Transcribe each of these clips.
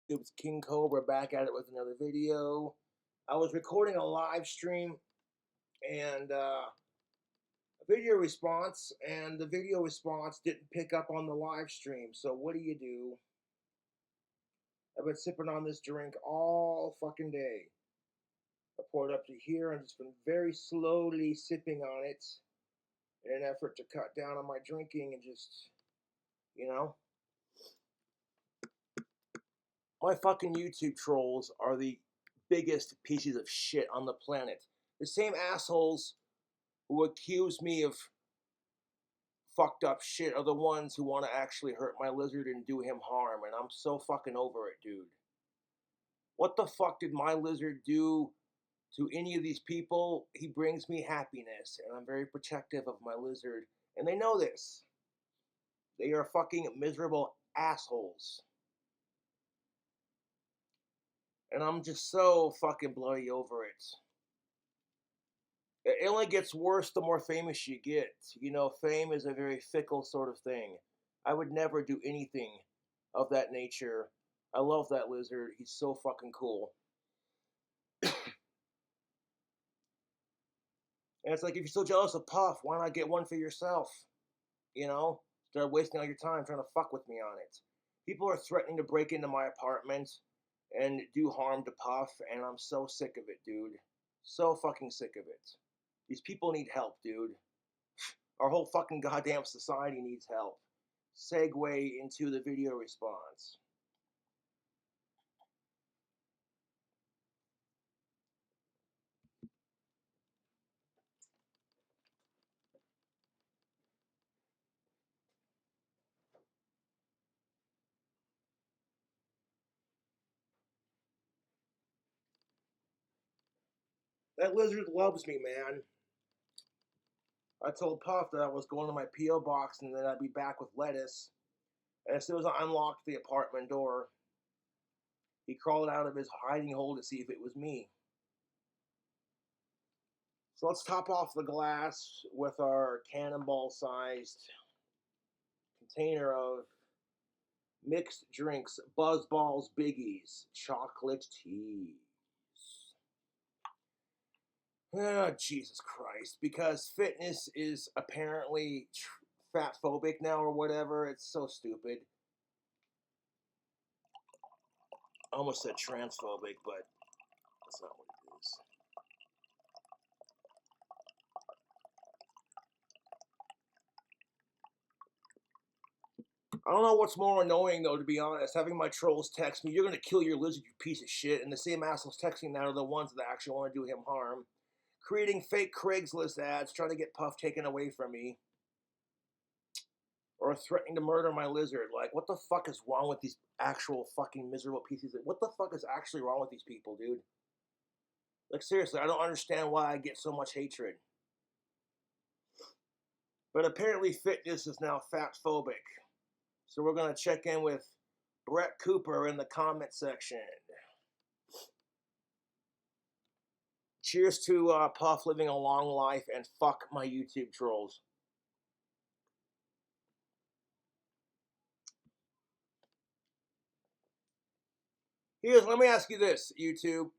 It was King Cobra back at it with another video. I was recording a live stream and a video response, and the video response didn't pick up on the live stream. So what do? I've been sipping on this drink all fucking day. I poured up to here and just been very slowly sipping on it in an effort to cut down on my drinking and just, you know. My fucking YouTube trolls are the biggest pieces of shit on the planet. The same assholes who accuse me of fucked up shit are the ones who want to actually hurt my lizard and do him harm, and I'm so fucking over it, dude. What the fuck did my lizard do to any of these people? He brings me happiness, and I'm very protective of my lizard, and they know this. They are fucking miserable assholes. And I'm just so fucking bloody over it. It only gets worse the more famous you get. You know, fame is a very fickle sort of thing. I would never do anything of that nature. I love that lizard. He's so fucking cool. And it's like, if you're so jealous of Puff, why not get one for yourself? You know? Instead of wasting all your time trying to fuck with me on it. People are threatening to break into my apartment and do harm to Puff, and I'm so sick of it, dude. So fucking sick of it. These people need help, dude. Our whole fucking goddamn society needs help. Segue into the video response. That lizard loves me, man. I told Puff that I was going to my P.O Box and then I'd be back with lettuce. And as soon as I unlocked the apartment door, he crawled out of his hiding hole to see if it was me. So let's top off the glass with our cannonball-sized container of mixed drinks, Buzzballs Biggies, chocolate teas. Oh, Jesus Christ. Because fitness is apparently fat-phobic now or whatever. It's so stupid. I almost said transphobic, but that's not what it is. I don't know what's more annoying, though, to be honest. Having my trolls text me, "You're going to kill your lizard, you piece of shit," and the same assholes texting now are the ones that actually want to do him harm. Creating fake Craigslist ads, trying to get Puff taken away from me. Or threatening to murder my lizard. Like, what the fuck is wrong with these actual fucking miserable pieces? What the fuck is actually wrong with these people, dude? Like, seriously, I don't understand why I get so much hatred. But apparently fitness is now fat-phobic. So we're going to check in with Brett Cooper in the comment section. Cheers to Puff living a long life, and fuck my YouTube trolls. Let me ask you this, YouTube.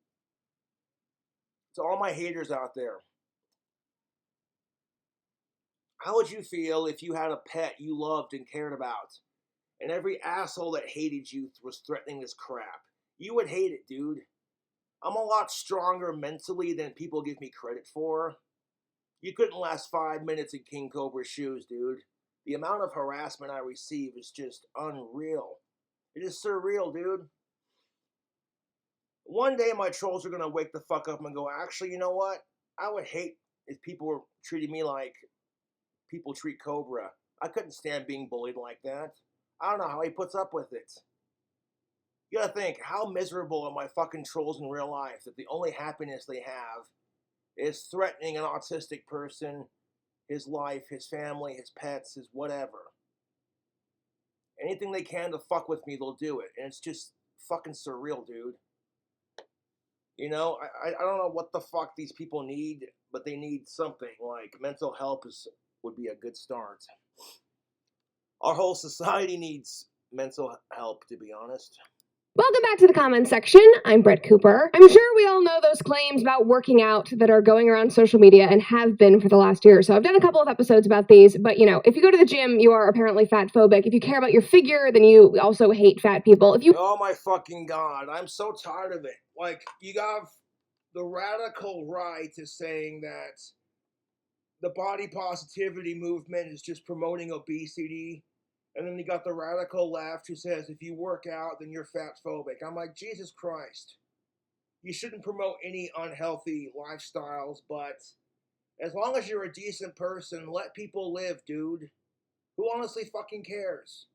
To all my haters out there. How would you feel if you had a pet you loved and cared about, and every asshole that hated you was threatening this crap? You would hate it, dude. I'm a lot stronger mentally than people give me credit for. You couldn't last 5 minutes in King Cobra's shoes, dude. The amount of harassment I receive is just unreal. It is surreal, dude. One day my trolls are going to wake the fuck up and go, actually, you know what? I would hate if people were treating me like people treat Cobra. I couldn't stand being bullied like that. I don't know how he puts up with it. You gotta think, how miserable are my fucking trolls in real life that the only happiness they have is threatening an autistic person, his life, his family, his pets, his whatever. Anything they can to fuck with me, they'll do it. And it's just fucking surreal, dude. You know, I don't know what the fuck these people need, but they need something. Like, mental help would be a good start. Our whole society needs mental help, to be honest. Welcome back to the comments section. I'm Brett Cooper. I'm sure we all know those claims about working out that are going around social media and have been for the last year or so. I've done a couple of episodes about these, but if you go to the gym, you are apparently fat phobic. If you care about your figure, then you also hate fat people. Oh my fucking God, I'm so tired of it. Like, you got the radical right is saying that the body positivity movement is just promoting obesity. And then you got the radical left who says if you work out, then you're fat phobic. I'm like, Jesus Christ. You shouldn't promote any unhealthy lifestyles, but as long as you're a decent person, let people live, dude. Who honestly fucking cares?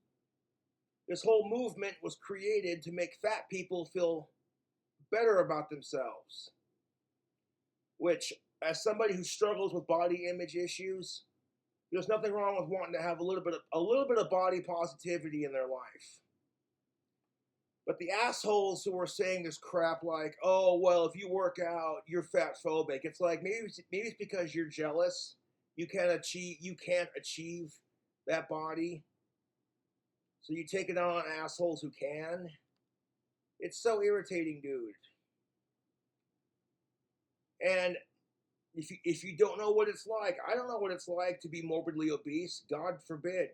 This whole movement was created to make fat people feel better about themselves. Which, as somebody who struggles with body image issues, there's nothing wrong with wanting to have a little bit of body positivity in their life. But the assholes who are saying this crap like, oh, well, if you work out, you're fat phobic. It's like, maybe it's because you're jealous. You can't achieve that body. So you take it out on assholes who can. It's so irritating, dude. And if you don't know what it's like, I don't know what it's like to be morbidly obese. God forbid,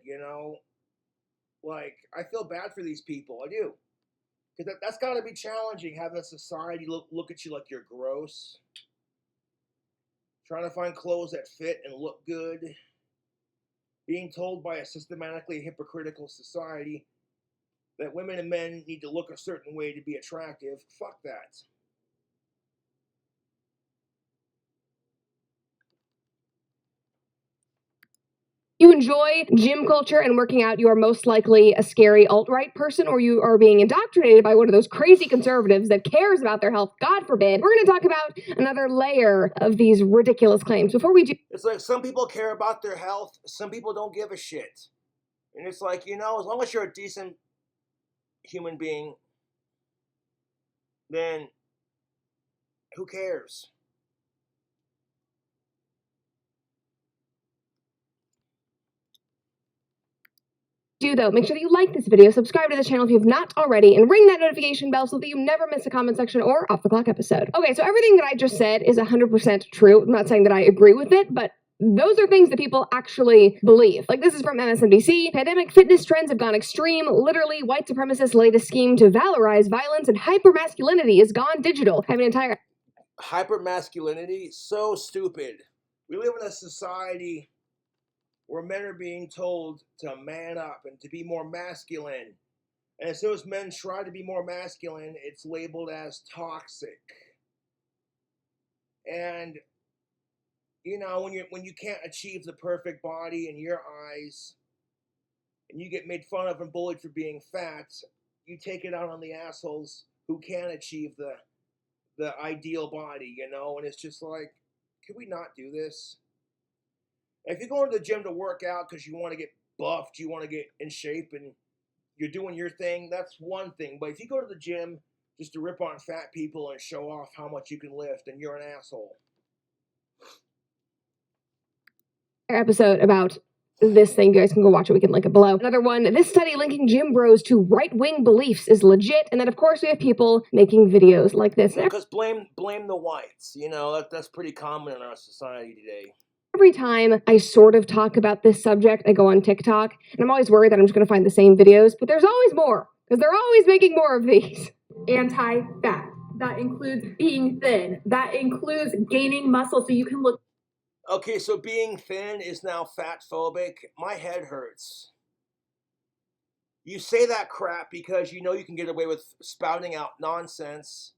Like, I feel bad for these people. I do. Because that's got to be challenging, having a society look at you like you're gross. Trying to find clothes that fit and look good. Being told by a systematically hypocritical society that women and men need to look a certain way to be attractive. Fuck that. You enjoy gym culture and working out, you are most likely a scary alt-right person, or you are being indoctrinated by one of those crazy conservatives that cares about their health, God forbid. We're going to talk about another layer of these ridiculous claims. Before we do... It's like some people care about their health, some people don't give a shit. And it's like, as long as you're a decent human being, then who cares? Though, make sure that you like this video, subscribe to the channel if you have not already, and ring that notification bell so that you never miss a comment section or off the clock episode. Okay, so everything that I just said is 100% true. I'm not saying that I agree with it, but those are things that people actually believe. Like, this is from MSNBC. Pandemic fitness trends have gone extreme. Literally, white supremacists' latest scheme to valorize violence and hypermasculinity is gone digital. I have an entire... Hypermasculinity? So stupid. We live in a society where men are being told to man up and to be more masculine. And as soon as men try to be more masculine, it's labeled as toxic. And, when you can't achieve the perfect body in your eyes, and you get made fun of and bullied for being fat, you take it out on the assholes who can achieve the ideal body, and it's just like, can we not do this? If you're going to the gym to work out because you want to get buffed, you want to get in shape, and you're doing your thing, that's one thing. But if you go to the gym just to rip on fat people and show off how much you can lift, then you're an asshole. Episode about this thing, you guys can go watch it, we can link it below. Another one, this study linking gym bros to right-wing beliefs is legit, and then of course we have people making videos like this. Because blame the whites, that's pretty common in our society today. Every time I sort of talk about this subject, I go on TikTok, and I'm always worried that I'm just going to find the same videos, but there's always more, because they're always making more of these. Anti-fat. That includes being thin. That includes gaining muscle so you can look... Okay, so being thin is now fat phobic. My head hurts. You say that crap because you know you can get away with spouting out nonsense.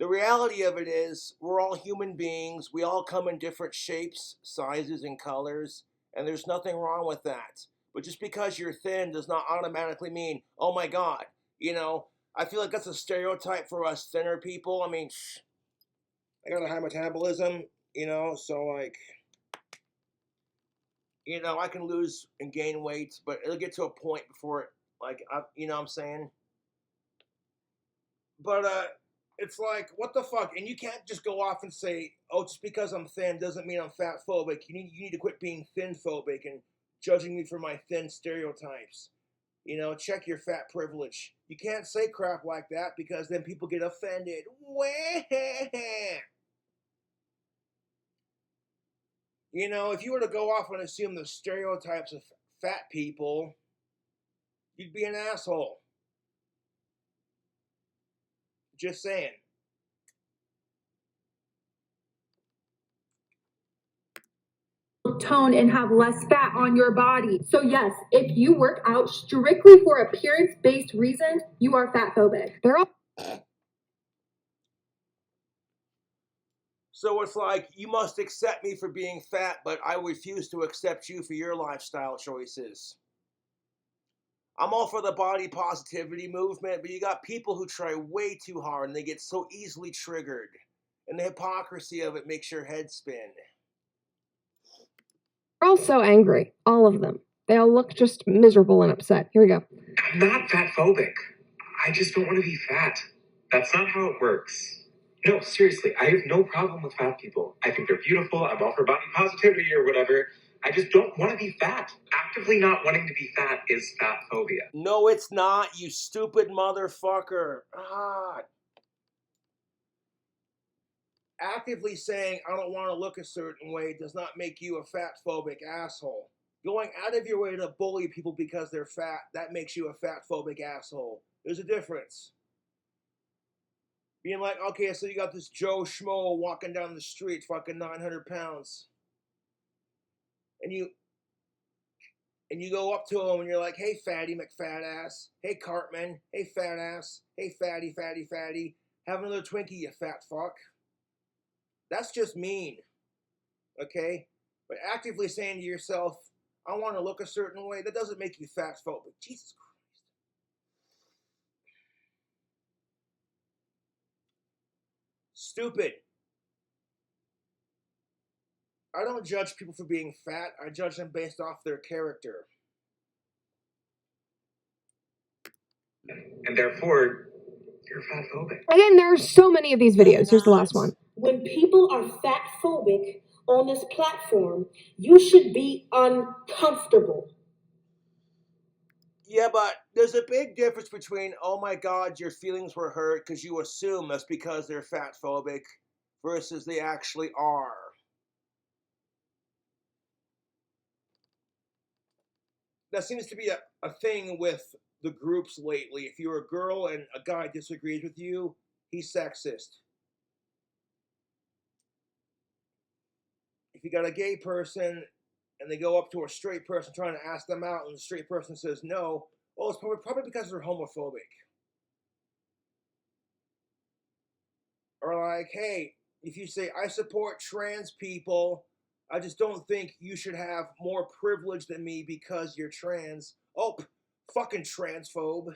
The reality of it is, we're all human beings. We all come in different shapes, sizes, and colors, and there's nothing wrong with that. But just because you're thin does not automatically mean, oh my God, I feel like that's a stereotype for us thinner people. I mean, I got a high metabolism, so like, I can lose and gain weight, but it'll get to a point before it, like, what I'm saying? But, it's like, what the fuck? And you can't just go off and say, oh, just because I'm thin doesn't mean I'm fat phobic. You need to quit being thin phobic and judging me for my thin stereotypes. You know, check your fat privilege. You can't say crap like that because then people get offended. You know, if you were to go off and assume the stereotypes of fat people, you'd be an asshole. Just saying. Tone and have less fat on your body. So yes, if you work out strictly for appearance-based reasons, you are fat phobic. So it's like, you must accept me for being fat, but I refuse to accept you for your lifestyle choices. I'm all for the body positivity movement, but you got people who try way too hard and they get so easily triggered. And the hypocrisy of it makes your head spin. They're all so angry, all of them. They all look just miserable and upset. Here we go. I'm not fat phobic. I just don't want to be fat. That's not how it works. No, seriously, I have no problem with fat people. I think they're beautiful. I'm all for body positivity or whatever. I just don't want to be fat. Actively not wanting to be fat is fat phobia. No, it's not, you stupid motherfucker. God. Actively saying, I don't want to look a certain way does not make you a fat phobic asshole. Going out of your way to bully people because they're fat, that makes you a fat phobic asshole. There's a difference. Being like, okay, so you got this Joe Schmo walking down the street, fucking 900 pounds. And you go up to him and you're like, hey, fatty McFat ass. Hey, Cartman. Hey, fat ass. Hey, fatty, fatty, fatty. Have another Twinkie, you fat fuck. That's just mean, okay? But actively saying to yourself, I want to look a certain way, that doesn't make you fat phobic. Jesus Christ. Stupid. I don't judge people for being fat. I judge them based off their character. And therefore, you're fat phobic. Again, there are so many of these videos. Here's the last one. When people are fat phobic on this platform, you should be uncomfortable. Yeah, but there's a big difference between, oh my God, your feelings were hurt because you assume that's because they're fat phobic versus they actually are. That seems to be a thing with the groups lately. If you're a girl and a guy disagrees with you, he's sexist. If you got a gay person and they go up to a straight person trying to ask them out and the straight person says no, well, it's probably because they're homophobic. Or like, hey, if you say, I support trans people, I just don't think you should have more privilege than me because you're trans. Oh, fucking transphobe.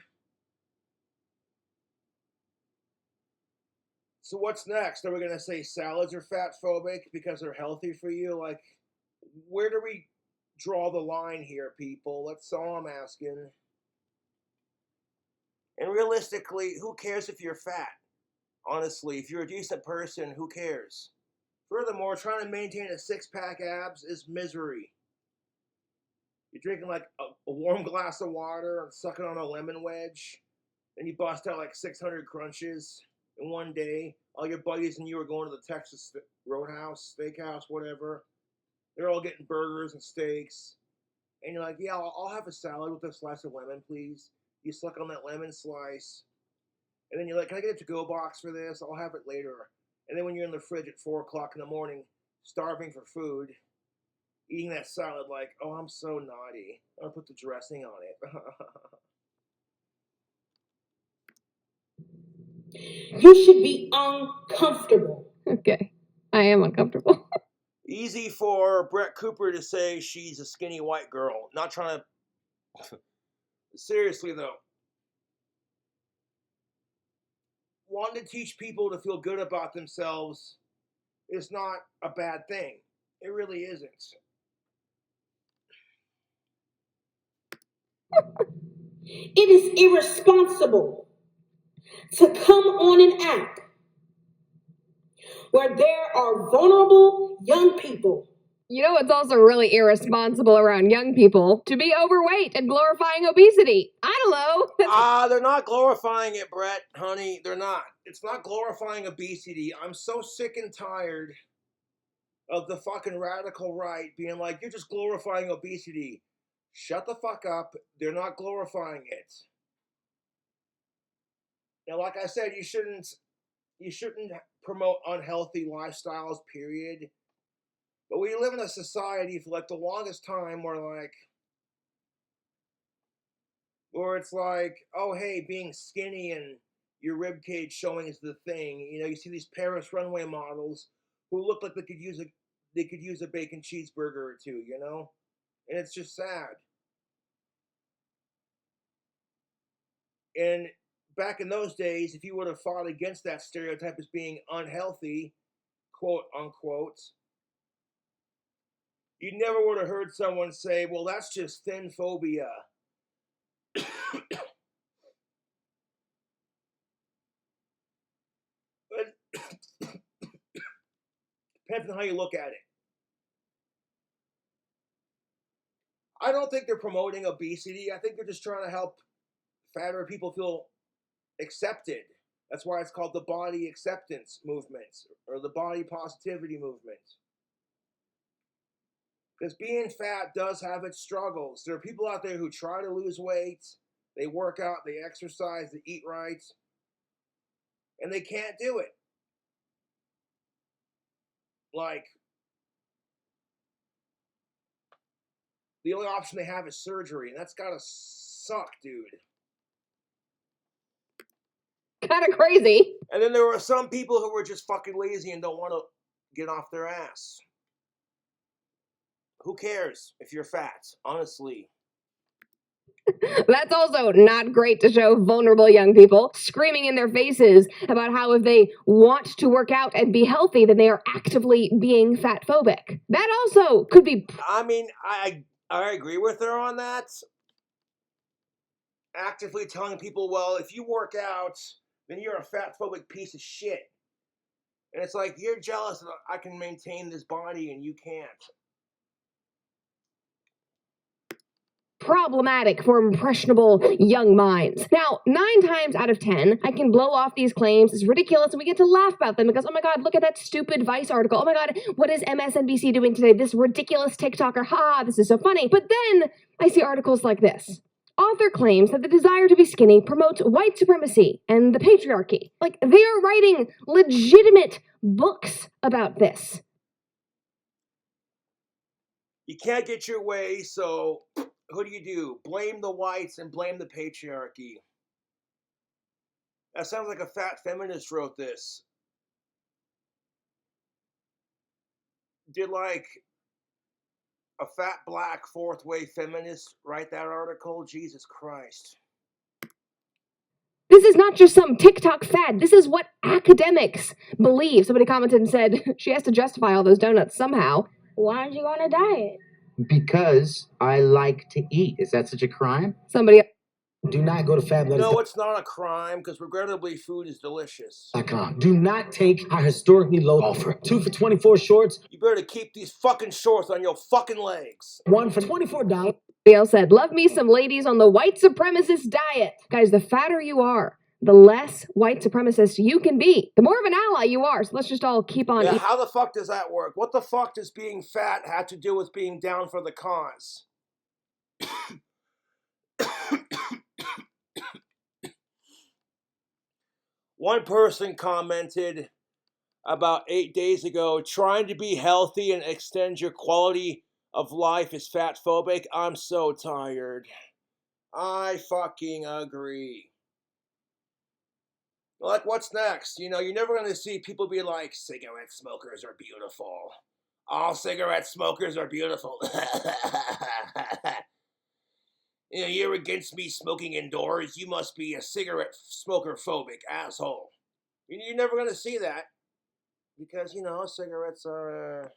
So what's next? Are we going to say salads are fat phobic because they're healthy for you? Like, where do we draw the line here, people? That's all I'm asking. And realistically, who cares if you're fat? Honestly, if you're a decent person, who cares? Furthermore, trying to maintain a six-pack abs is misery. You're drinking like a warm glass of water and sucking on a lemon wedge, and you bust out like 600 crunches in one day. All your buddies and you are going to the Texas Roadhouse, Steakhouse, whatever. They're all getting burgers and steaks. And you're like, yeah, I'll have a salad with a slice of lemon, please. You suck on that lemon slice. And then you're like, can I get a to-go box for this? I'll have it later. And then when you're in the fridge at 4 o'clock in the morning, starving for food, eating that salad like, oh, I'm so naughty. I'll put the dressing on it. You should be uncomfortable. Okay, I am uncomfortable. Easy for Brett Cooper to say she's a skinny white girl. Not trying to... Seriously, though. Wanting to teach people to feel good about themselves is not a bad thing. It really isn't. It is irresponsible to come on an app where there are vulnerable young people You know what's also really irresponsible around young people? To be overweight and glorifying obesity. I don't know. They're not glorifying it, Brett, honey. They're not. It's not glorifying obesity. I'm so sick and tired of the fucking radical right being like, you're just glorifying obesity. Shut the fuck up. They're not glorifying it. Now, like I said, you shouldn't promote unhealthy lifestyles, period. But we live in a society for like the longest time where it's like, oh hey, being skinny and your rib cage showing is the thing. You know, you see these Paris runway models who look like they could use a bacon cheeseburger or two, you know? And it's just sad. And back in those days, if you would have fought against that stereotype as being unhealthy, quote unquote, you never would have heard someone say, well, that's just thin phobia. But depends on how you look at it. I don't think they're promoting obesity. I think they're just trying to help fatter people feel accepted. That's why it's called the body acceptance movement or the body positivity movement. Because being fat does have its struggles. There are people out there who try to lose weight, they work out, they exercise, they eat right, and they can't do it. Like, the only option they have is surgery, and that's gotta suck, dude. Kind of crazy. And then there were some people who were just fucking lazy and don't want to get off their ass. Who cares if you're fat, honestly? That's also not great to show vulnerable young people screaming in their faces about how if they want to work out and be healthy, then they are actively being fat phobic. That also could be... I mean, I agree with her on that. Actively telling people, well, if you work out, then you're a fat phobic piece of shit. And it's like, you're jealous that I can maintain this body and you can't. Problematic for impressionable young minds. Now, 9 times out of 10, I can blow off these claims as ridiculous and we get to laugh about them because, oh my god, look at that stupid Vice article. Oh my god, what is MSNBC doing today? This ridiculous TikToker. Ha, this is so funny. But then I see articles like this. Author claims that the desire to be skinny promotes white supremacy and the patriarchy. Like, they are writing legitimate books about this. You can't get your way, so who do? Blame the whites and blame the patriarchy. That sounds like a fat feminist wrote this. Did like a fat black fourth wave feminist write that article? Jesus Christ. This is not just some TikTok fad. This is what academics believe. Somebody commented and said she has to justify all those donuts somehow. Why aren't you on a diet? Because I like to eat. Is that such a crime? Somebody... Do not go to FabLetters.com. No, it's not a crime, because regrettably, food is delicious. Do not take our historically low offer. 2 for 24 shorts. You better keep these fucking shorts on your fucking legs. 1 for $24. Somebody else said, love me some ladies on the white supremacist diet. Guys, the fatter you are, the less white supremacist you can be. The more of an ally you are, so let's just all keep on eating. How the fuck does that work? What the fuck does being fat have to do with being down for the cause? One person commented about 8 days ago, trying to be healthy and extend your quality of life is fat phobic. I'm so tired. I fucking agree. Like, what's next? You know, you're never going to see people be like, cigarette smokers are beautiful. All cigarette smokers are beautiful. You know, you're against me smoking indoors. You must be a cigarette smoker phobic asshole. You're never going to see that. Because, you know, cigarettes are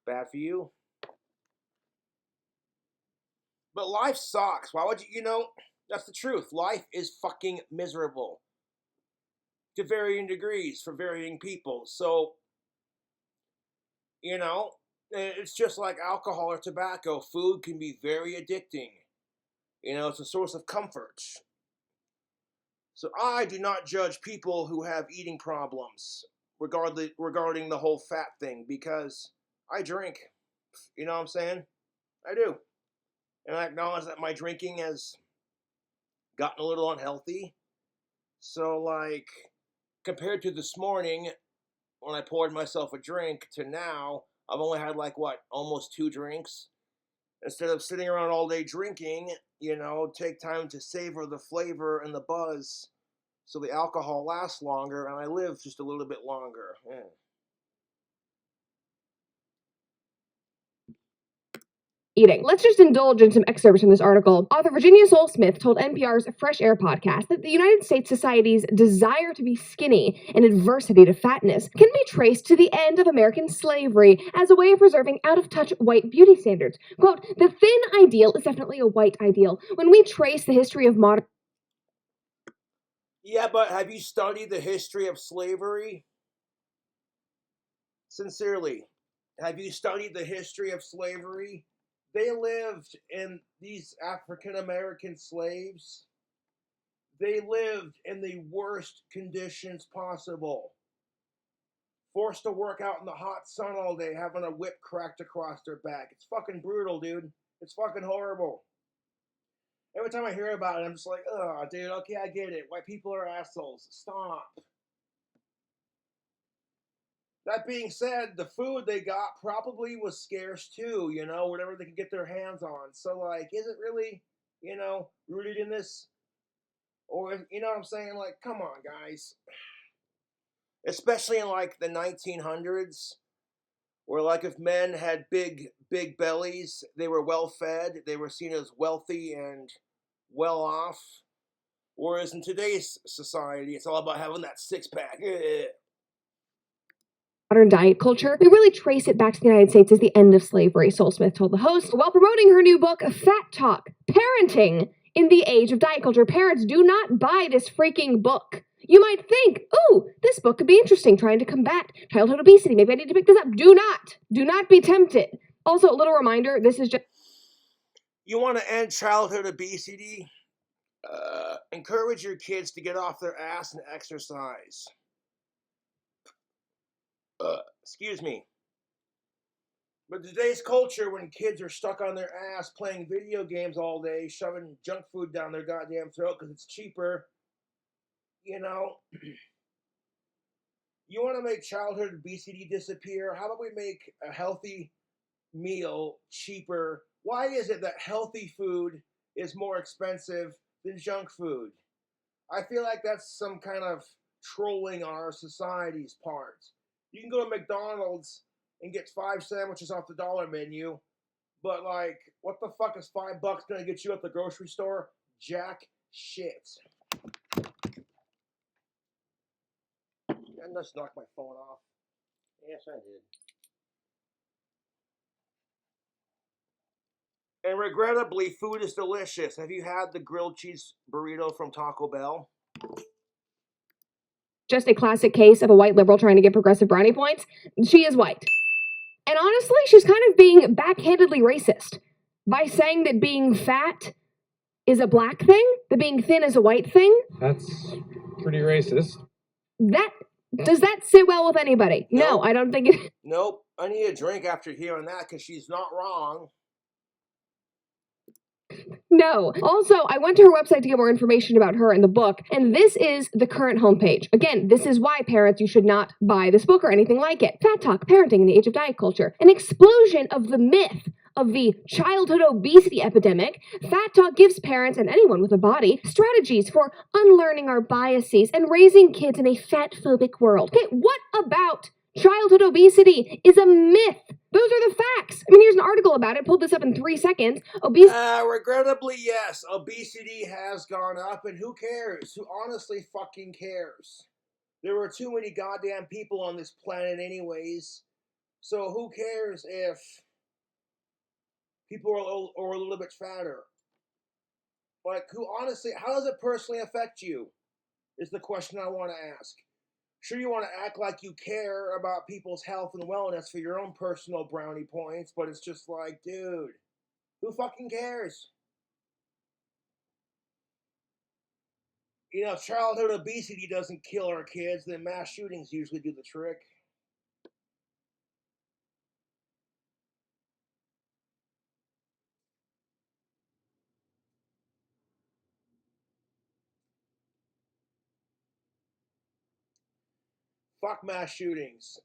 bad for you. But life sucks. Why would you know, that's the truth. Life is fucking miserable. To varying degrees for varying people. So, You know, it's just like alcohol or tobacco. Food can be very addicting. You know, it's a source of comfort. So I do not judge people who have eating problems regarding the whole fat thing because I drink. You know what I'm saying? I do. And I acknowledge that my drinking has gotten a little unhealthy. So, like, compared to this morning when I poured myself a drink to now, I've only had, like, what, almost 2 drinks? Instead of sitting around all day drinking, you know, take time to savor the flavor and the buzz so the alcohol lasts longer and I live just a little bit longer. Yeah. Eating. Let's just indulge in some excerpts from this article. Author Virginia Soul-Smith told NPR's Fresh Air podcast that the United States society's desire to be skinny and adversity to fatness can be traced to the end of American slavery as a way of preserving out-of-touch white beauty standards. Quote, the thin ideal is definitely a white ideal. When we trace the history of modern... Yeah, but have you studied the history of slavery? Sincerely, have you studied the history of slavery? They lived in these African American slaves. They lived in the worst conditions possible. Forced to work out in the hot sun all day, having a whip cracked across their back. It's fucking brutal, dude. It's fucking horrible. Every time I hear about it, I'm just like, oh, dude, okay, I get it. White people are assholes. Stop. That being said, the food they got probably was scarce too, you know, whatever they could get their hands on. So, like, is it really, you know, rooted in this? Or, you know what I'm saying? Like, come on, guys. Especially in, like, the 1900s, where, like, if men had big bellies, they were well fed, they were seen as wealthy and well off. Whereas in today's society, it's all about having that six-pack. modern diet culture, we really trace it back to the United States as the end of slavery, Soul-Smith told the host, while promoting her new book, Fat Talk, Parenting in the Age of Diet Culture. Parents, do not buy this freaking book. You might think, ooh, this book could be interesting, trying to combat childhood obesity. Maybe I need to pick this up. Do not be tempted. Also, a little reminder, this is just... You want to end childhood obesity? Encourage your kids to get off their ass and exercise. Excuse me. But today's culture, when kids are stuck on their ass playing video games all day, shoving junk food down their goddamn throat because it's cheaper, you know, you want to make childhood obesity disappear? How about we make a healthy meal cheaper? Why is it that healthy food is more expensive than junk food? I feel like that's some kind of trolling on our society's part. You can go to McDonald's and get 5 sandwiches off the dollar menu, but, like, what the fuck is $5 gonna get you at the grocery store? Jack shit. I just knocked my phone off. Yes, I did. And regrettably, food is delicious. Have you had the grilled cheese burrito from Taco Bell? Just a classic case of a white liberal trying to get progressive brownie points. She is white. And honestly, she's kind of being backhandedly racist by saying that being fat is a black thing, that being thin is a white thing. That's pretty racist. Does that sit well with anybody? Nope. No, I don't think it... Nope. I need a drink after hearing that because she's not wrong. No. Also, I went to her website to get more information about her and the book, and this is the current homepage. Again, this is why, parents, you should not buy this book or anything like it. Fat Talk, Parenting in the Age of Diet Culture. An explosion of the myth of the childhood obesity epidemic, Fat Talk gives parents and anyone with a body strategies for unlearning our biases and raising kids in a fat-phobic world. Okay, what about childhood obesity is a myth? Those are the facts. I mean, here's an article about it. Pulled this up in 3 seconds. Regrettably, yes. Obesity has gone up, and who cares? Who honestly fucking cares? There are too many goddamn people on this planet anyways. So who cares if people are a little bit fatter? Like, who honestly, how does it personally affect you? Is the question I want to ask. Sure, you want to act like you care about people's health and wellness for your own personal brownie points, but it's just like, dude, who fucking cares? You know, childhood obesity doesn't kill our kids, then mass shootings usually do the trick. Fuck mass shootings.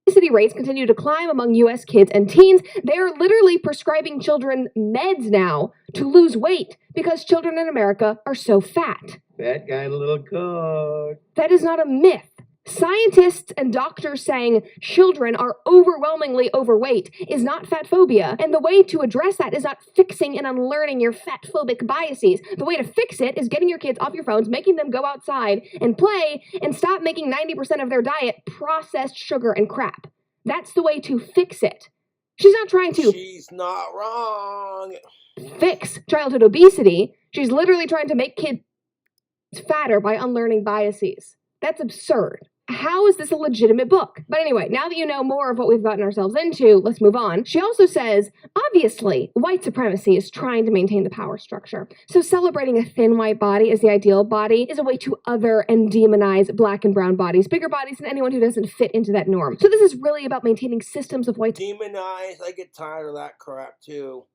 Obesity rates continue to climb among U.S. kids and teens. They are literally prescribing children meds now to lose weight because children in America are so fat. That guy a little cold. That is not a myth. Scientists and doctors saying children are overwhelmingly overweight is not fat phobia, and the way to address that is not fixing and unlearning your fat phobic biases. The way to fix it is getting your kids off your phones, making them go outside and play, and stop making 90% of their diet processed sugar and crap. That's the way to fix it. She's not trying to She's not wrong. fix childhood obesity. She's literally trying to make kids fatter by unlearning biases. That's absurd. How is this a legitimate book? But anyway, now that you know more of what we've gotten ourselves into, let's move on. She also says, obviously, white supremacy is trying to maintain the power structure. So celebrating a thin white body as the ideal body is a way to other and demonize black and brown bodies, bigger bodies than anyone who doesn't fit into that norm. So this is really about maintaining systems of white... Demonize, I get tired of that crap too.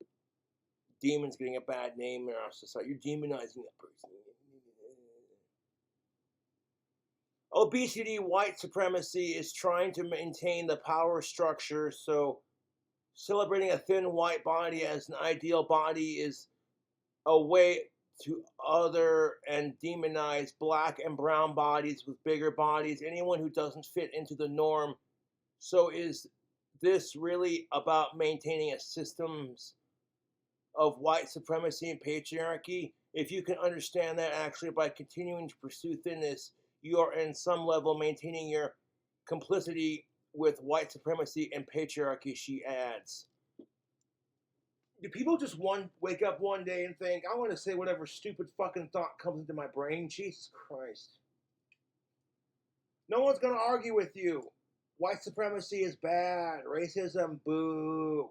Demons getting a bad name in our society. You're demonizing that person. Obesity, white supremacy is trying to maintain the power structure, so celebrating a thin white body as an ideal body is a way to other and demonize black and brown bodies with bigger bodies, anyone who doesn't fit into the norm. So is this really about maintaining a systems of white supremacy and patriarchy? If you can understand that actually by continuing to pursue thinness, you are in some level maintaining your complicity with white supremacy and patriarchy, she adds. Do people just wake up one day and think, I want to say whatever stupid fucking thought comes into my brain? Jesus Christ. No one's going to argue with you. White supremacy is bad. Racism, boo.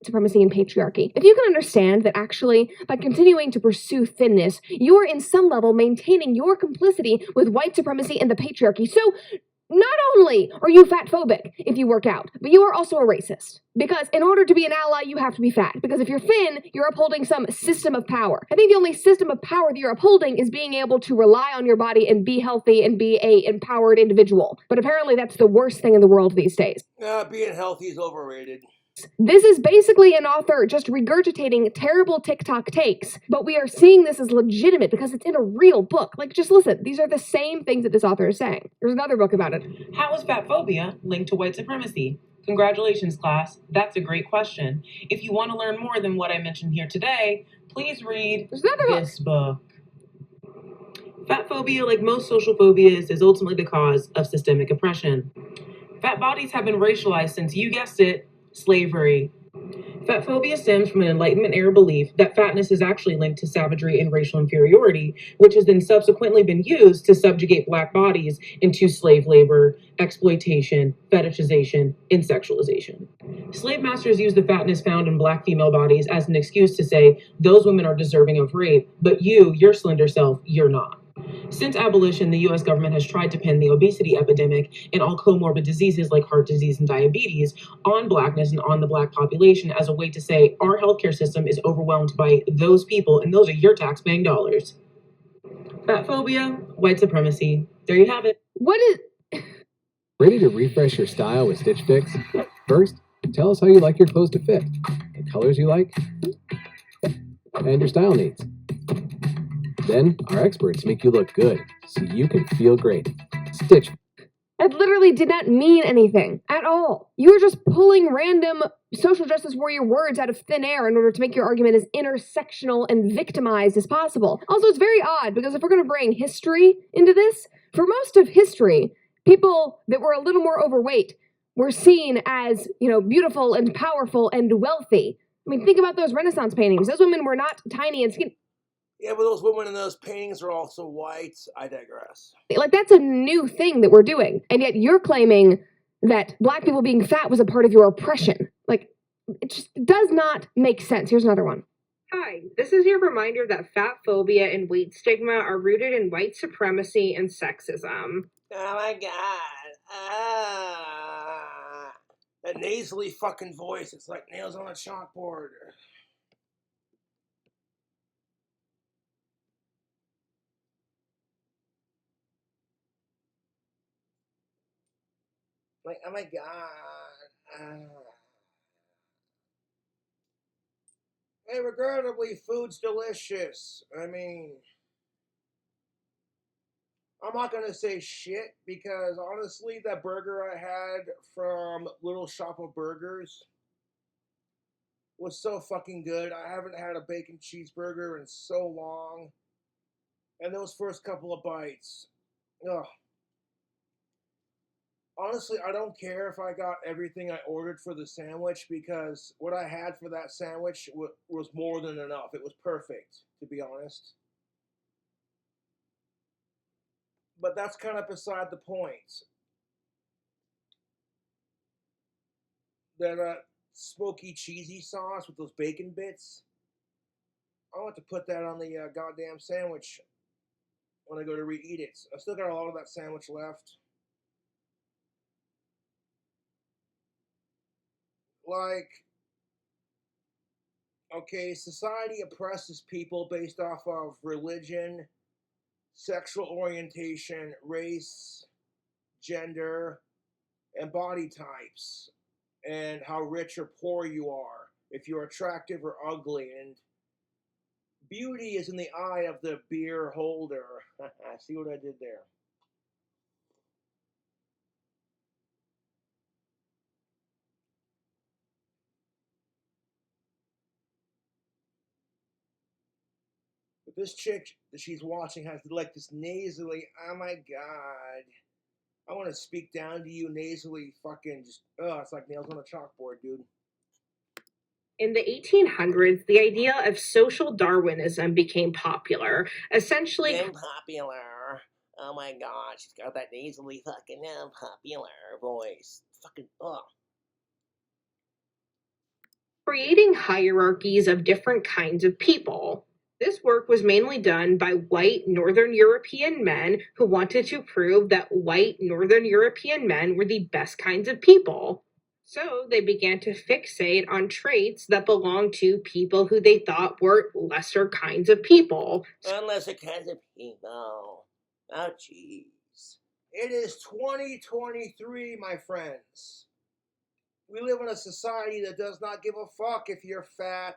Supremacy and patriarchy. If you can understand that actually, by continuing to pursue thinness, you are in some level maintaining your complicity with white supremacy and the patriarchy. So, not only are you fat phobic if you work out, but you are also a racist. Because in order to be an ally, you have to be fat. Because if you're thin, you're upholding some system of power. I think the only system of power that you're upholding is being able to rely on your body and be healthy and be a empowered individual. But apparently that's the worst thing in the world these days. Being healthy is overrated. This is basically an author just regurgitating terrible TikTok takes, but we are seeing this as legitimate because it's in a real book. Like, just listen, these are the same things that this author is saying. There's another book about it. How is fat phobia linked to white supremacy? Congratulations, class. That's a great question. If you want to learn more than what I mentioned here today, please read this book. Fat phobia, like most social phobias, is ultimately the cause of systemic oppression. Fat bodies have been racialized since, you guessed it, slavery. Fat phobia stems from an Enlightenment era belief that fatness is actually linked to savagery and racial inferiority, which has then subsequently been used to subjugate black bodies into slave labor, exploitation, fetishization, and sexualization. Slave masters used the fatness found in black female bodies as an excuse to say, those women are deserving of rape, but you, your slender self, you're not. Since abolition, the U.S. government has tried to pin the obesity epidemic and all comorbid diseases like heart disease and diabetes on blackness and on the black population as a way to say our healthcare system is overwhelmed by those people and those are your tax-paying dollars. Fat phobia, white supremacy. There you have it. What is... Ready to refresh your style with Stitch Fix? First, tell us how you like your clothes to fit, the colors you like, and your style needs. Then, our experts make you look good, so you can feel great. Stitch. It literally did not mean anything at all. You were just pulling random social justice warrior words out of thin air in order to make your argument as intersectional and victimized as possible. Also, it's very odd because if we're going to bring history into this, for most of history, people that were a little more overweight were seen as, beautiful and powerful and wealthy. I mean, think about those Renaissance paintings. Those women were not tiny and skinny. Yeah, but those women in those paintings are also white. I digress. Like, that's a new thing that we're doing. And yet you're claiming that black people being fat was a part of your oppression. Like, it just does not make sense. Here's another one. Hi, this is your reminder that fat phobia and weight stigma are rooted in white supremacy and sexism. Oh my god. That nasally fucking voice. It's like nails on a chalkboard. Like, oh my god. Hey, regrettably, food's delicious. I mean, I'm not gonna say shit because honestly, that burger I had from Little Shop of Burgers was so fucking good. I haven't had a bacon cheeseburger in so long. And those first couple of bites, ugh. Honestly, I don't care if I got everything I ordered for the sandwich because what I had for that sandwich was more than enough. It was perfect, to be honest. But that's kind of beside the point. That smoky cheesy sauce with those bacon bits, I want to put that on the goddamn sandwich when I go to re-eat it. I still got a lot of that sandwich left. Like, okay, society oppresses people based off of religion, sexual orientation, race, gender, and body types, and how rich or poor you are, if you're attractive or ugly, and beauty is in the eye of the beer holder. See what I did there? But this chick that she's watching has like this nasally, oh my god. I want to speak down to you nasally fucking just, it's like nails on a chalkboard, dude. In the 1800s, the idea of social Darwinism became popular. Essentially, popular. Oh my god, she's got that nasally fucking popular voice. Fucking, creating hierarchies of different kinds of people. This work was mainly done by white Northern European men who wanted to prove that white Northern European men were the best kinds of people. So they began to fixate on traits that belonged to people who they thought were lesser kinds of people. Lesser kinds of people. Oh, jeez. It is 2023, my friends. We live in a society that does not give a fuck if you're fat,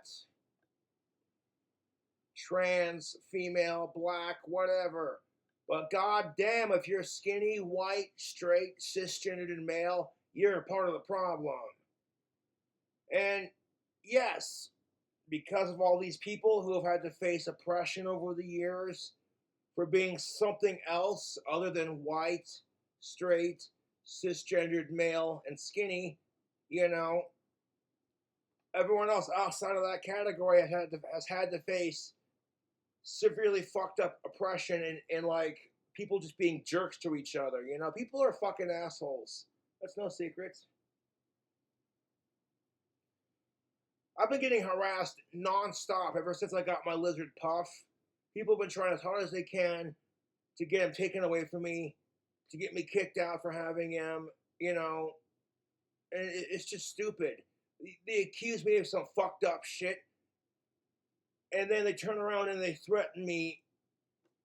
trans, female, black, whatever. But goddamn, if you're skinny, white, straight, cisgendered, and male, you're part of the problem. And yes, because of all these people who have had to face oppression over the years for being something else other than white, straight, cisgendered, male, and skinny, everyone else outside of that category has had to face severely fucked up oppression and like people just being jerks to each other. People are fucking assholes. That's no secret. I've been getting harassed nonstop ever since I got my lizard puff. People have been trying as hard as they can to get him taken away from me, to get me kicked out for having him, and it's just stupid. They accuse me of some fucked up shit, and then they turn around and they threaten me,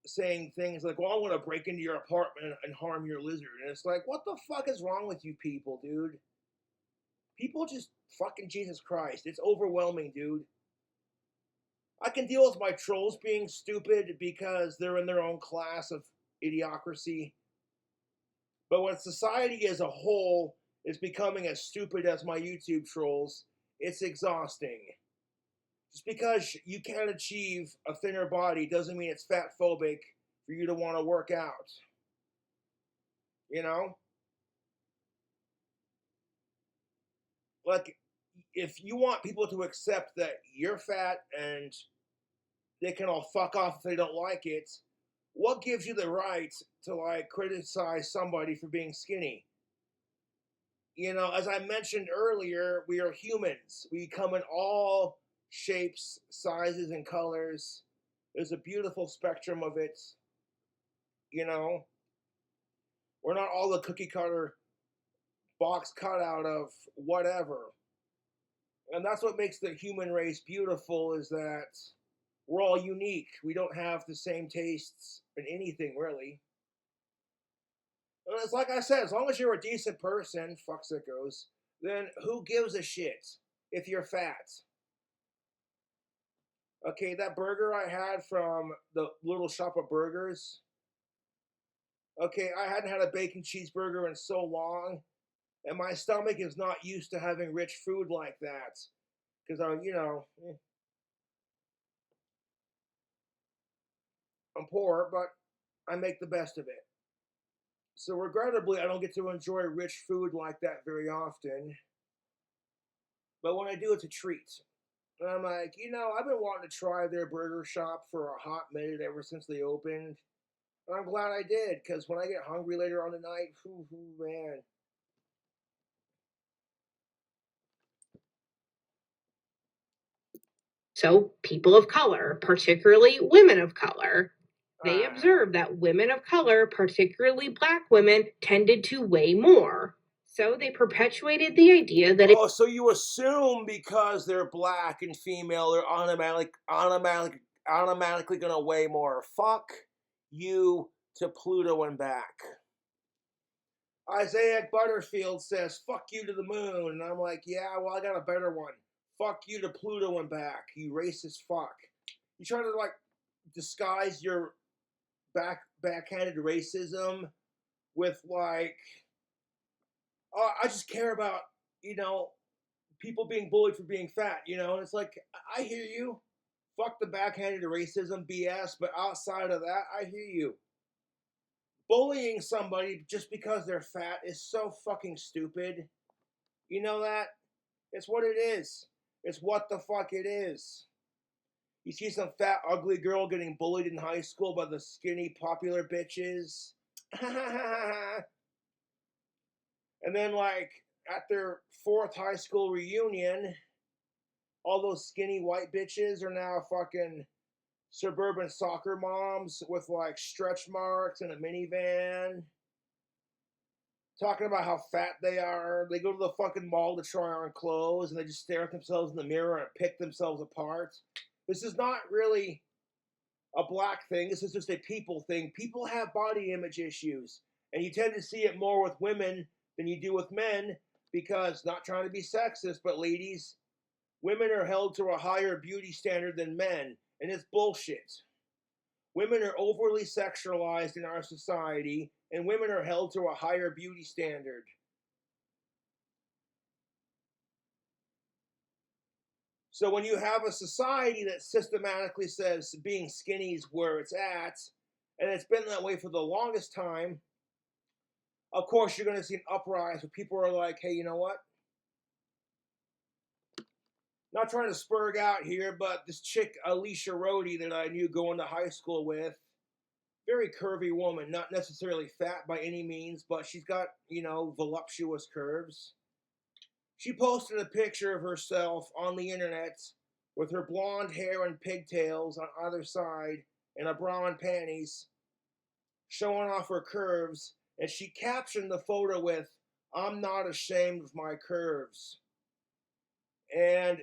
saying things like, well, I want to break into your apartment and harm your lizard. And it's like, what the fuck is wrong with you people, dude? People just fucking Jesus Christ. It's overwhelming, dude. I can deal with my trolls being stupid because they're in their own class of idiocracy. But when society as a whole is becoming as stupid as my YouTube trolls, it's exhausting. Just because you can't achieve a thinner body doesn't mean it's fat phobic for you to want to work out. You know? Like, if you want people to accept that you're fat and they can all fuck off if they don't like it, what gives you the right to, like, criticize somebody for being skinny? You know, as I mentioned earlier, we are humans. We come in all shapes, sizes, and colors. There's a beautiful spectrum of it. You know, we're not all the cookie cutter box cut out of whatever. And that's what makes the human race beautiful, is that we're all unique. We don't have the same tastes in anything, really. And it's like I said, as long as you're a decent person, fuck sickos, then who gives a shit if you're fat? Okay, that burger I had from the little shop of burgers. Okay, I hadn't had a bacon cheeseburger in so long, and my stomach is not used to having rich food like that. Because I'm poor, but I make the best of it. So regrettably, I don't get to enjoy rich food like that very often. But when I do, it's a treat. And I'm like, I've been wanting to try their burger shop for a hot minute ever since they opened. And I'm glad I did, because when I get hungry later on tonight, man. So people of color, particularly women of color, they observed that women of color, particularly black women, tended to weigh more. So they perpetuated the idea that so you assume because they're black and female, they're automatically gonna weigh more. Fuck you to Pluto and back. Isaiah Butterfield says, fuck you to the moon. And I'm like, yeah, well, I got a better one. Fuck you to Pluto and back, you racist fuck. You try to, like, disguise your backhanded racism with, like, oh, I just care about, people being bullied for being fat, and it's like, I hear you. Fuck the backhanded racism BS, but outside of that, I hear you. Bullying somebody just because they're fat is so fucking stupid. You know that? It's what it is. It's what the fuck it is. You see some fat, ugly girl getting bullied in high school by the skinny, popular bitches. And then, like, at their 4th high school reunion, all those skinny white bitches are now fucking suburban soccer moms with, like, stretch marks and a minivan. Talking about how fat they are. They go to the fucking mall to try on clothes, and they just stare at themselves in the mirror and pick themselves apart. This is not really a black thing. This is just a people thing. People have body image issues, and you tend to see it more with women than you do with men, because, not trying to be sexist, but ladies, women are held to a higher beauty standard than men, and it's bullshit. Women are overly sexualized in our society, and women are held to a higher beauty standard. So when you have a society that systematically says being skinny is where it's at, and it's been that way for the longest time, of course you're going to see an uprise where people are like, hey, you know what? Not trying to spurg out here, but this chick, Alicia Rhodey, that I knew going to high school with, very curvy woman, not necessarily fat by any means, but she's got, voluptuous curves. She posted a picture of herself on the internet with her blonde hair and pigtails on either side and a bra and panties, showing off her curves, and she captioned the photo with, "I'm not ashamed of my curves." And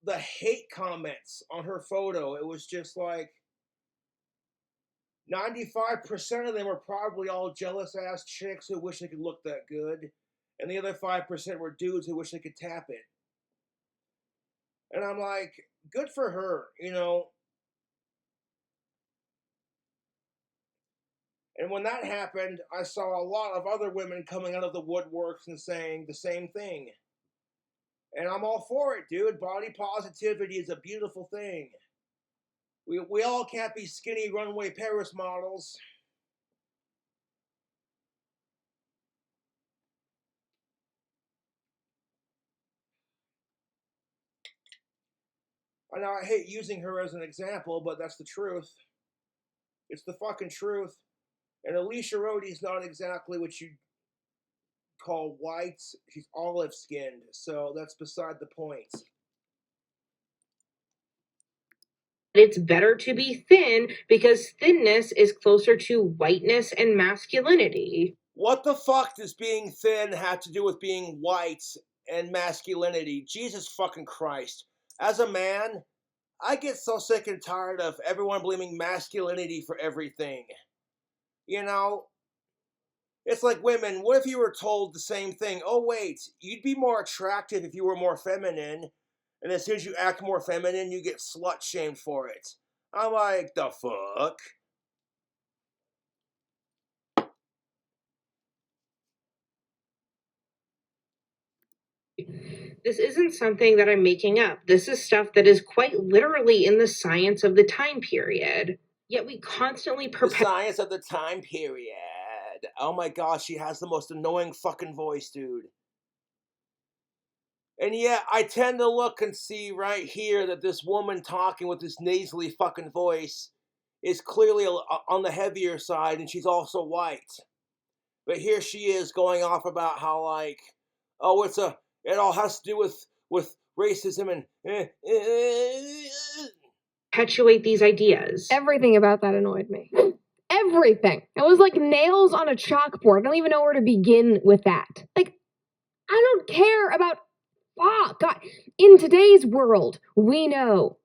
the hate comments on her photo, it was just like, 95% of them were probably all jealous-ass chicks who wish they could look that good, and the other 5% were dudes who wish they could tap it. And I'm like, good for her, you know. And when that happened, I saw a lot of other women coming out of the woodworks and saying the same thing. And I'm all for it, dude. Body positivity is a beautiful thing. We all can't be skinny runway Paris models. I know I hate using her as an example, but that's the truth. It's the fucking truth. And Alicia Rhodey's not exactly what you call white. She's olive skinned, so that's beside the point. It's better to be thin because thinness is closer to whiteness and masculinity. What the fuck does being thin have to do with being white and masculinity? Jesus fucking Christ. As a man, I get so sick and tired of everyone blaming masculinity for everything. You know, it's like women, what if you were told the same thing? Oh wait, you'd be more attractive if you were more feminine, and as soon as you act more feminine, you get slut-shamed for it. I'm like, the fuck? This isn't something that I'm making up. This is stuff that is quite literally in the science of the time period. Yet we constantly The science of the time period. Oh my gosh, she has the most annoying fucking voice, dude. And yeah, I tend to look and see right here that this woman talking with this nasally fucking voice is clearly on the heavier side, and she's also white. But here she is going off about how, like, oh, it all has to do with racism and perpetuate these ideas. Everything about that annoyed me. Everything. It was like nails on a chalkboard. I don't even know where to begin with that. Like, I don't care about, God. In today's world, we know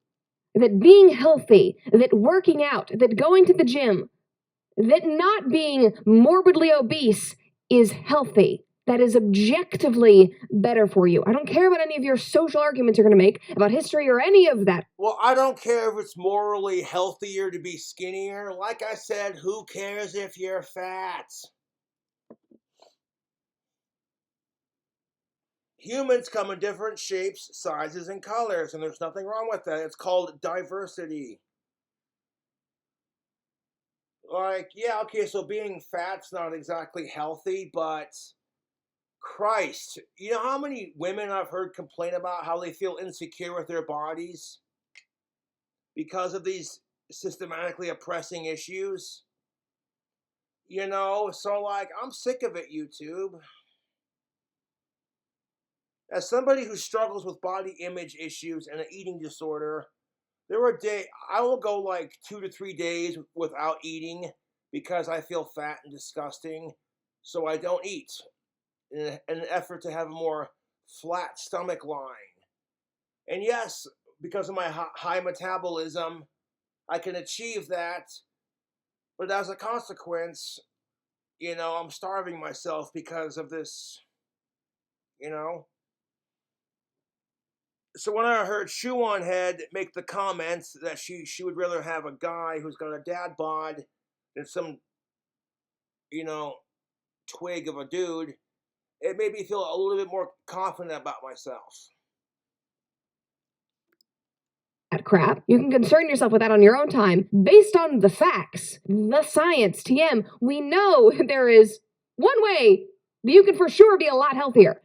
that being healthy, that working out, that going to the gym, that not being morbidly obese is healthy. That is objectively better for you. I don't care about any of your social arguments you're going to make about history or any of that. Well, I don't care if it's morally healthier to be skinnier. Like I said, who cares if you're fat? Humans come in different shapes, sizes, and colors, and there's nothing wrong with that. It's called diversity. Like, yeah, okay, so being fat's not exactly healthy, but Christ, you know how many women I've heard complain about how they feel insecure with their bodies because of these systematically oppressing issues? You know, so like, I'm sick of it, YouTube. As somebody who struggles with body image issues and an eating disorder, there were days, I will go like 2 to 3 days without eating because I feel fat and disgusting, so I don't eat in an effort to have a more flat stomach line. And yes, because of my high metabolism, I can achieve that, but as a consequence, you know, I'm starving myself because of this, you know. So when I heard Shoe on Head make the comments that she would rather have a guy who's got a dad bod than some, you know, twig of a dude, it made me feel a little bit more confident about myself. That crap. You can concern yourself with that on your own time. Based on the facts, the science, TM, we know there is one way that you can for sure be a lot healthier.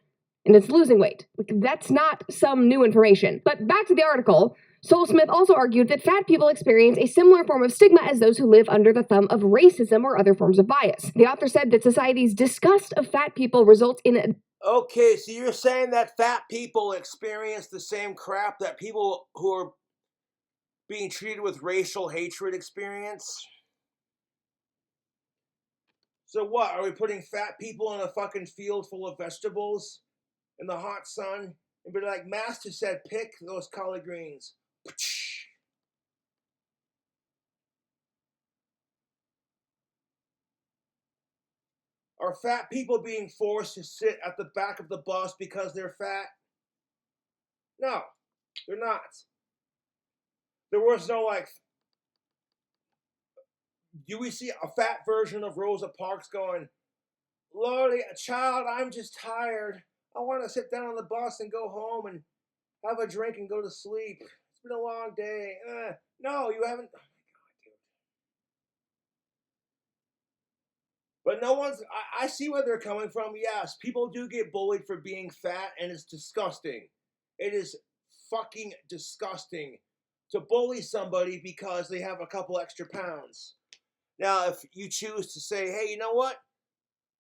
And it's losing weight. That's not some new information. But back to the article, Sol Smith also argued that fat people experience a similar form of stigma as those who live under the thumb of racism or other forms of bias. The author said that society's disgust of fat people results in Okay, so you're saying that fat people experience the same crap that people who are being treated with racial hatred experience? So what, are we putting fat people in a fucking field full of vegetables in the hot sun and be like, Master said pick those collard greens? Are fat people being forced to sit at the back of the bus because they're fat? No, they're not. There was no like, do we see a fat version of Rosa Parks going, Lordy, child, I'm just tired. I want to sit down on the bus and go home and have a drink and go to sleep. It's been a long day. No, you haven't. Oh my God, dude. But no one's, I see where they're coming from. Yes, people do get bullied for being fat, and it's disgusting. It is fucking disgusting to bully somebody because they have a couple extra pounds. Now, if you choose to say, hey, you know what?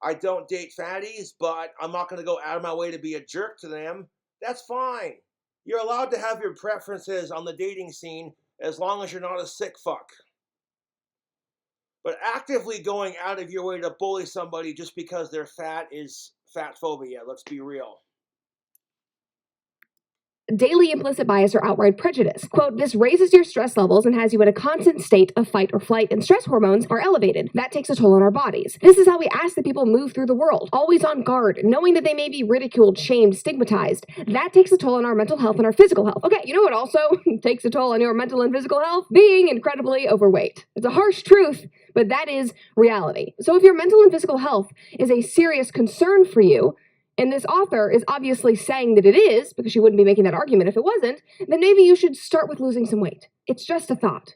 I don't date fatties, but I'm not going to go out of my way to be a jerk to them. That's fine. You're allowed to have your preferences on the dating scene as long as you're not a sick fuck. But actively going out of your way to bully somebody just because they're fat is fat phobia. Let's be real. Daily implicit bias or outright prejudice. Quote, this raises your stress levels and has you in a constant state of fight or flight, and stress hormones are elevated. That takes a toll on our bodies. This is how we ask that people move through the world, always on guard, knowing that they may be ridiculed, shamed, stigmatized. That takes a toll on our mental health and our physical health. Okay, you know what also takes a toll on your mental and physical health? Being incredibly overweight. It's a harsh truth, but that is reality. So if your mental and physical health is a serious concern for you, and this author is obviously saying that it is, because she wouldn't be making that argument if it wasn't, then maybe you should start with losing some weight. It's just a thought.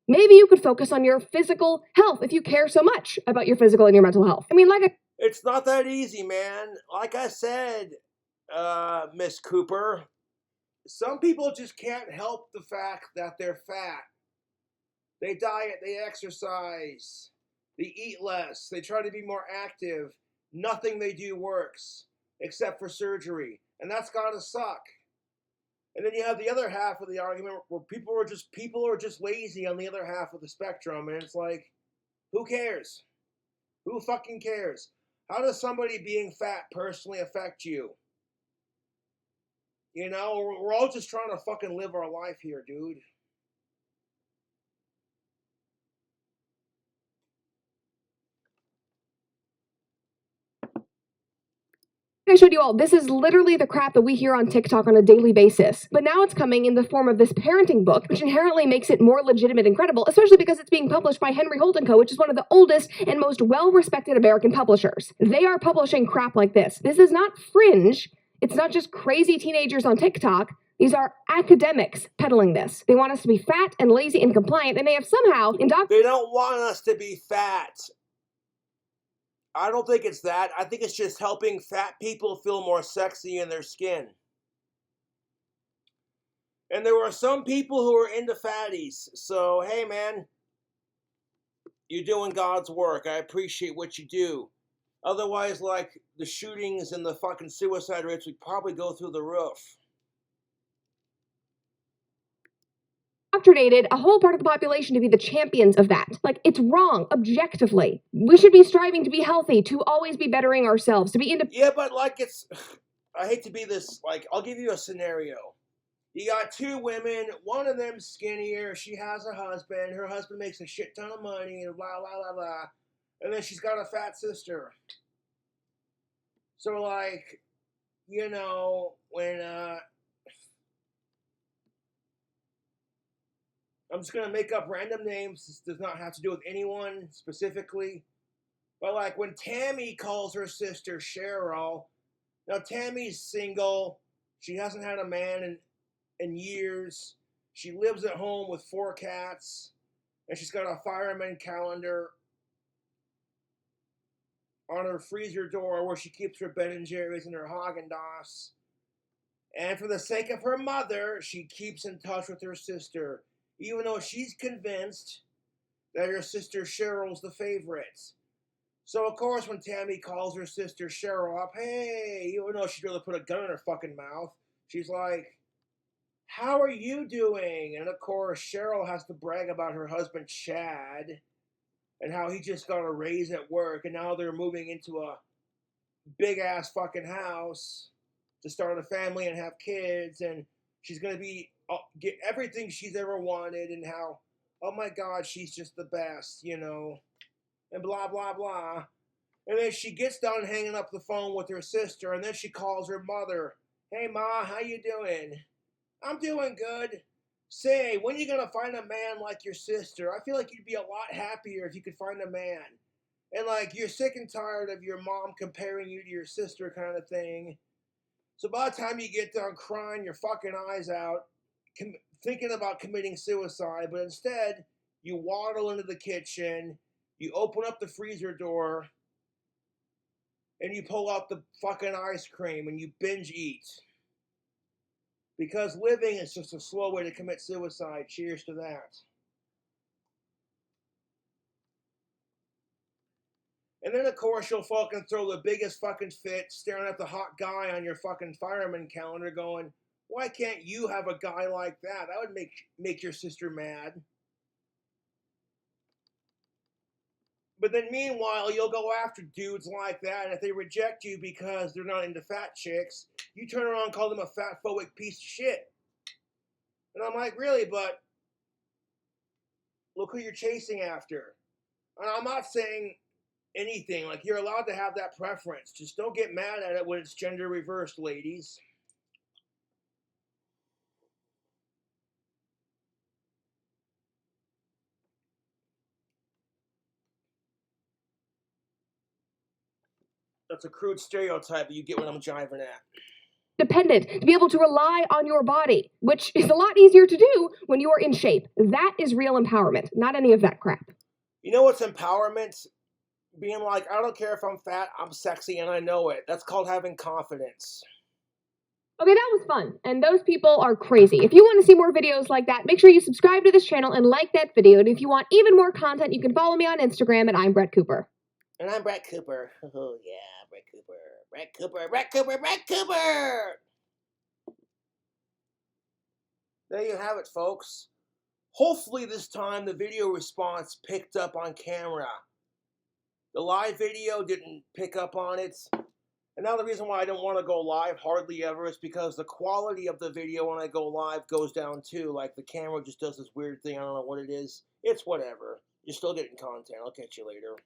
Maybe you could focus on your physical health if you care so much about your physical and your mental health. I mean, it's not that easy, man. Like I said, Miss Cooper, some people just can't help the fact that they're fat. They diet, they exercise, they eat less, they try to be more active. Nothing they do works. Except for surgery, and that's gotta suck. And then you have the other half of the argument where people are just lazy on the other half of the spectrum, and it's like, who cares? Who fucking cares? How does somebody being fat personally affect you? You know, we're all just trying to fucking live our life here, dude. I showed you all, this is literally the crap that we hear on TikTok on a daily basis. But now it's coming in the form of this parenting book, which inherently makes it more legitimate and credible, especially because it's being published by Henry Holt & Co., which is one of the oldest and most well-respected American publishers. They are publishing crap like this. This is not fringe. It's not just crazy teenagers on TikTok. These are academics peddling this. They want us to be fat and lazy and compliant, and they have somehow They don't want us to be fat. I don't think it's that. I think it's just helping fat people feel more sexy in their skin. And there are some people who are into fatties. So, hey, man, you're doing God's work. I appreciate what you do. Otherwise, like, the shootings and the fucking suicide rates would probably go through the roof. Indoctrinated a whole part of the population to be the champions of that. Like, it's wrong, objectively. We should be striving to be healthy, to always be bettering ourselves, to be Yeah, but like I hate to be this, like, I'll give you a scenario. You got two women, one of them skinnier, she has a husband, her husband makes a shit ton of money, and blah, blah, blah, blah. And then she's got a fat sister. So, like, you know, when, I'm just going to make up random names. This does not have to do with anyone specifically. But like when Tammy calls her sister Cheryl, now Tammy's single. She hasn't had a man in years. She lives at home with 4 cats. And she's got a fireman calendar on her freezer door where she keeps her Ben & Jerry's and her Haagen-Dazs. And for the sake of her mother, she keeps in touch with her sister, even though she's convinced that her sister Cheryl's the favorite. So, of course, when Tammy calls her sister Cheryl up, hey, even though she'd rather put a gun in her fucking mouth, she's like, how are you doing? And, of course, Cheryl has to brag about her husband, Chad, and how he just got a raise at work, and now they're moving into a big-ass fucking house to start a family and have kids, and she's going to get everything she's ever wanted, and how, oh my God, she's just the best, you know, and blah, blah, blah. And then she gets done hanging up the phone with her sister, and then she calls her mother. Hey, Ma, how you doing? I'm doing good. Say, when are you gonna find a man like your sister? I feel like you'd be a lot happier if you could find a man. And like, you're sick and tired of your mom comparing you to your sister kind of thing. So by the time you get done crying your fucking eyes out, thinking about committing suicide, but instead, you waddle into the kitchen, you open up the freezer door, and you pull out the fucking ice cream and you binge eat. Because living is just a slow way to commit suicide. Cheers to that. And then, of course, you'll fucking throw the biggest fucking fit staring at the hot guy on your fucking fireman calendar going, why can't you have a guy like that? That would make your sister mad. But then meanwhile, you'll go after dudes like that, and if they reject you because they're not into fat chicks, you turn around and call them a fat-phobic piece of shit. And I'm like, really? But look who you're chasing after. And I'm not saying anything. Like, you're allowed to have that preference. Just don't get mad at it when it's gender reversed, ladies. That's a crude stereotype, but you get what I'm jiving at. Dependent, to be able to rely on your body, which is a lot easier to do when you are in shape. That is real empowerment, not any of that crap. You know what's empowerment? Being like, I don't care if I'm fat, I'm sexy, and I know it. That's called having confidence. Okay, that was fun, and those people are crazy. If you want to see more videos like that, make sure you subscribe to this channel and like that video, and if you want even more content, you can follow me on Instagram at I'm Brett Cooper. And I'm Brett Cooper. Oh yeah, Brett Cooper. Brett Cooper, Brett Cooper, Brett Cooper! There you have it, folks. Hopefully this time the video response picked up on camera. The live video didn't pick up on it. And now the reason why I don't want to go live hardly ever is because the quality of the video when I go live goes down too. Like the camera just does this weird thing. I don't know what it is. It's whatever. You're still getting content. I'll catch you later.